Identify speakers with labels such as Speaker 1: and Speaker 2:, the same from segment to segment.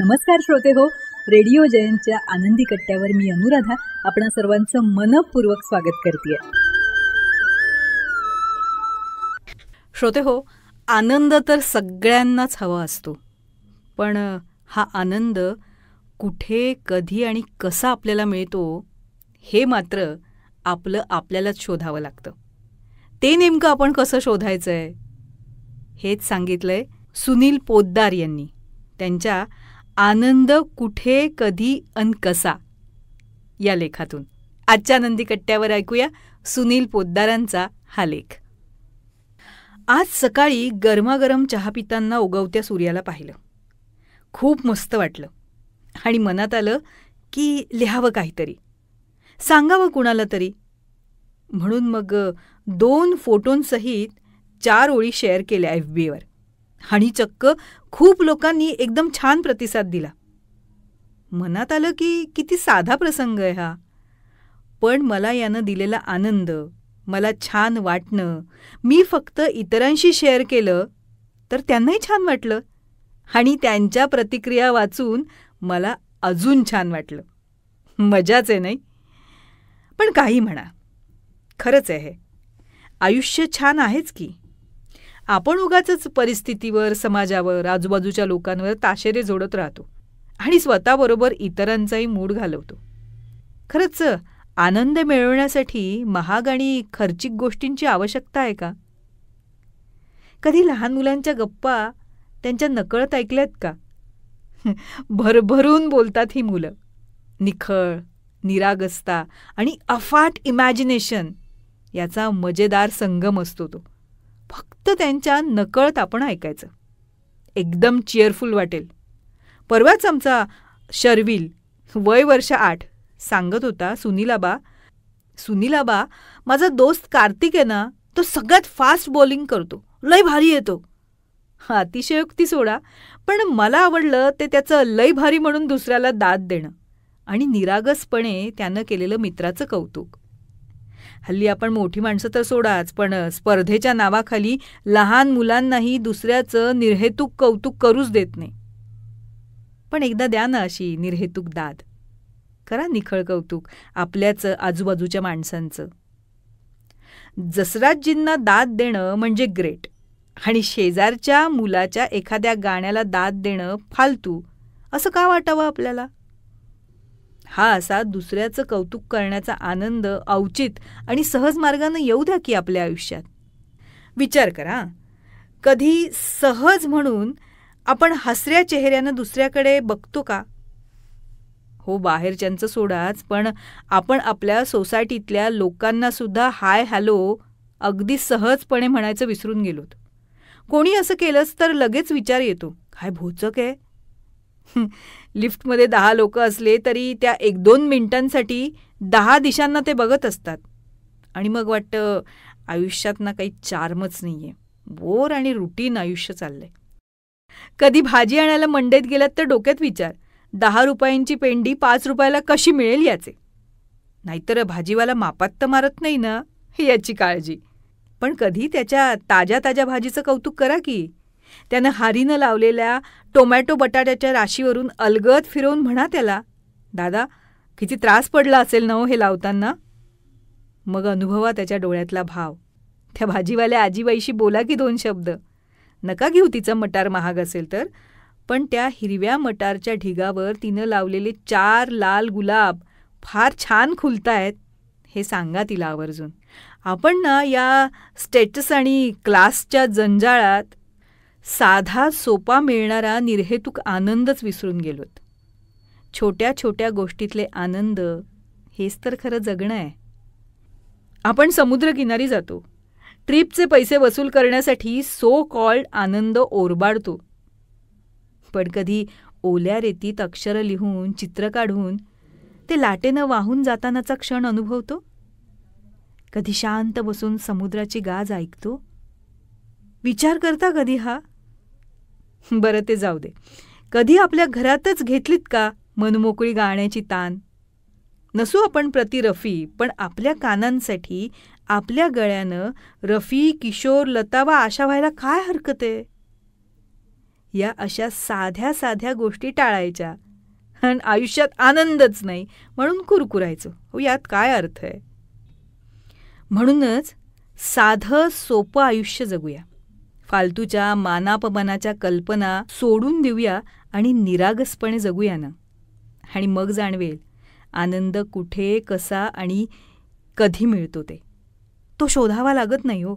Speaker 1: नमस्कार श्रोते हो, रेडिओ जयंतच्या आनंदी कट्ट्यावर मी अनुराधा आपणा सर्वांचं मनपूर्वक स्वागत करते.
Speaker 2: श्रोते हो, आनंद तर सगळ्यांनाच हवा असतो, पण हा आनंद कुठे, कधी आणि कसा आपल्याला मिळतो हे मात्र आपल्यालाच शोधावं लागतं. ते नेमकं आपण कसं शोधायचं आहे हेच सांगितलंय सुनील पोद्दार यांनी त्यांच्या आनंद कुठे, कधी अन कसा या लेखातून. आजच्या आनंदी कट्ट्यावर ऐकूया सुनील पोद्दारांचा हा लेख. आज सकाळी गरमागरम चहा पिताना उगवत्या सूर्याला पाहिलं. खूप मस्त वाटलं आणि मनात आलं की लिहावं काहीतरी, सांगावं कुणाला तरी. म्हणून मग 2 फोटोंसहित 4 ओळी शेअर केल्या FBवर आणि चक्क खूप लोकांनी एकदम छान प्रतिसाद दिला. मनात आलं की किती साधा प्रसंग आहे हा, पण मला यानं दिलेला आनंद, मला छान वाटणं, मी फक्त इतरांशी शेअर केलं तर त्यांनाही छान वाटलं आणि त्यांच्या प्रतिक्रिया वाचून मला अजून छान वाटलं. मजाच आहे नाही? पण काही म्हणा, खरंच आहे, आयुष्य छान आहेच की. आपण उगाचच परिस्थितीवर, समाजावर, आजूबाजूच्या लोकांवर ताशेरे जोडत राहतो आणि स्वतःबरोबर इतरांचाही मूड घालवतो. खरंच आनंद मिळवण्यासाठी महाग आणि खर्चिक गोष्टींची आवश्यकता आहे का? कधी लहान मुलांच्या गप्पा त्यांच्या नकळत ऐकल्यात का? भरभरून बोलतात ही मुलं. निखळ, निरागसता आणि अफाट इमॅजिनेशन याचा मजेदार संगम असतो तो. फक्त त्यांच्या नकळत आपण ऐकायचं. एकदम चिअरफुल वाटेल. परवाच आमचा शर्विल, वय वर्ष 8, सांगत होता, सुनीलाबा माझा दोस्त कार्तिक आहे ना, तो सगळ्यात फास्ट बॉलिंग करतो, लय भारी येतो. अतिशयोक्ती सोडा, पण मला आवडलं ते त्याचं लय भारी म्हणून दुसऱ्याला दाद देणं आणि निरागसपणे त्यानं केलेलं मित्राचं कौतुक. हल्ली आपण मोठी माणसं तर सोडाच, पण स्पर्धेच्या नावाखाली लहान मुलांनाही दुसऱ्याचं निर्हेतुक कौतुक करूच देत नाही. पण एकदा द्या ना अशी निर्हेतुक दाद. करा निखळ कौतुक आपल्याच आजूबाजूच्या माणसांचं. जसराजजींना दाद देणं म्हणजे ग्रेट आणि शेजारच्या मुलाच्या एखाद्या गाण्याला दाद देणं फालतू असं का वाटावं आपल्याला? हा असा दुसऱ्याचं कौतुक करण्याचा आनंद औचित आणि सहज मार्गानं येऊ द्या की आपल्या आयुष्यात. विचार करा, कधी सहज म्हणून आपण हसऱ्या चेहऱ्यानं दुसऱ्याकडे बघतो का? हो, बाहेरच्यांचं सोडाच, पण आपण आपल्या सोसायटीतल्या लोकांना सुद्धा हाय हॅलो अगदी सहजपणे म्हणायचं विसरून गेलोत. कोणी असं केलंच तर लगेच विचार येतो, काय भोचक आहे? लिफ्टमध्ये 10 लोक असले तरी त्या 1-2 मिनिटांसाठी 10 दिशांना ते बघत असतात आणि मग वाटतं आयुष्यात ना काही चार्मच नाहीये, बोर आणि रुटीन आयुष्य चाललंय. कधी भाजी आणायला मंडईत गेलात तर डोक्यात विचार, 10 रुपयांची पेंडी 5 रुपयाला कशी मिळेल याचे. नाहीतर भाजीवाला मापात तर मारत नाही ना याची काळजी. पण कधी त्याच्या ताज्या ताज्या भाजीचं कौतुक करा की. त्यानं हारीनं लावलेल्या टोमॅटो बटाट्याच्या राशीवरून अलगद फिरवून म्हणा त्याला, दादा किती त्रास पडला असेल ना हो हे लावताना. मग अनुभवा त्याच्या डोळ्यातला भाव. त्या भाजीवाल्या आजीबाईशी बोला की 2 शब्द. नका घेऊ तिचं मटार महाग असेल तर, पण त्या हिरव्या मटारच्या ढिगावर तिनं लावलेले 4 लाल गुलाब फार छान खुलतायत हे सांगा तिला आवर्जून. आपण ना या स्टेटस आणि क्लासच्या जंजाळात साधा सोपा मिळणारा निर्हेतुक आनंदच विसरून गेलोत. छोट्या छोट्या गोष्टीतले आनंद हेच तर खरं जगणं आहे. आपण समुद्रकिनारी जातो, ट्रिपचे पैसे वसूल करण्यासाठी सो कॉल्ड आनंद ओरबाडतो. पण कधी ओल्या रेतीत अक्षरं लिहून, चित्र काढून ते लाटेनं वाहून जातानाचा क्षण अनुभवतो. कधी शांत बसून समुद्राची गाज ऐकतो. विचार करता कधी हा? बरं ते जाऊ दे. कधी आपल्या घरातच घेतलीत का मनमोकळी गाण्याची तान? नसू आपण प्रति रफी, पण आपल्या कानांसाठी आपल्या गळ्यानं रफी, किशोर, लता वा आशा व्हायला काय हरकत आहे? या अशा साध्या साध्या गोष्टी टाळायच्या. आणि आयुष्यात आनंदच नाही म्हणून कुरकुरायचो. हो, यात काय अर्थ आहे? म्हणूनच साधं सोपं आयुष्य जगूया. फालतूच्या मानापमानाच्या कल्पना सोडून देऊया आणि निरागसपणे जगूया ना. आणि मग जाणवेल आनंद कुठे, कसा आणि कधी मिळतो ते. तो शोधावा लागत नाही हो,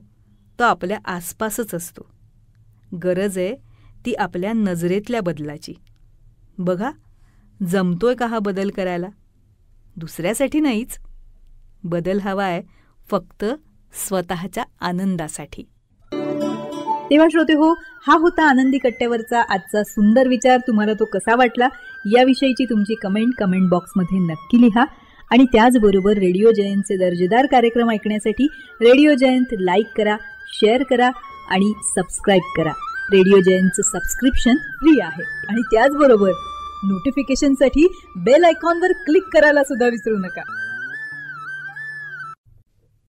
Speaker 2: तो आपल्या आसपासच असतो. गरज आहे ती आपल्या नजरेतल्या बदलाची. बघा, जमतोय का हा बदल करायला? दुसऱ्यासाठी नाहीच. बदल हवा आहे फक्त स्वतःच्या आनंदासाठी.
Speaker 1: तेव्हा श्रोते हो, हा होता आनंदी कट्ट्यावरचा आजचा सुंदर विचार. तुम्हाला तो कसा वाटला याविषयीची तुमची कमेंट बॉक्समध्ये नक्की लिहा. आणि त्याचबरोबर रेडिओ जयंतचे दर्जेदार कार्यक्रम ऐकण्यासाठी रेडिओ जयंत लाईक करा, शेअर करा आणि सबस्क्राईब करा. रेडिओ जयंतचं सबस्क्रिप्शन फ्री आहे. आणि त्याचबरोबर नोटिफिकेशनसाठी बेल आयकॉनवर क्लिक करायला सुद्धा विसरू नका.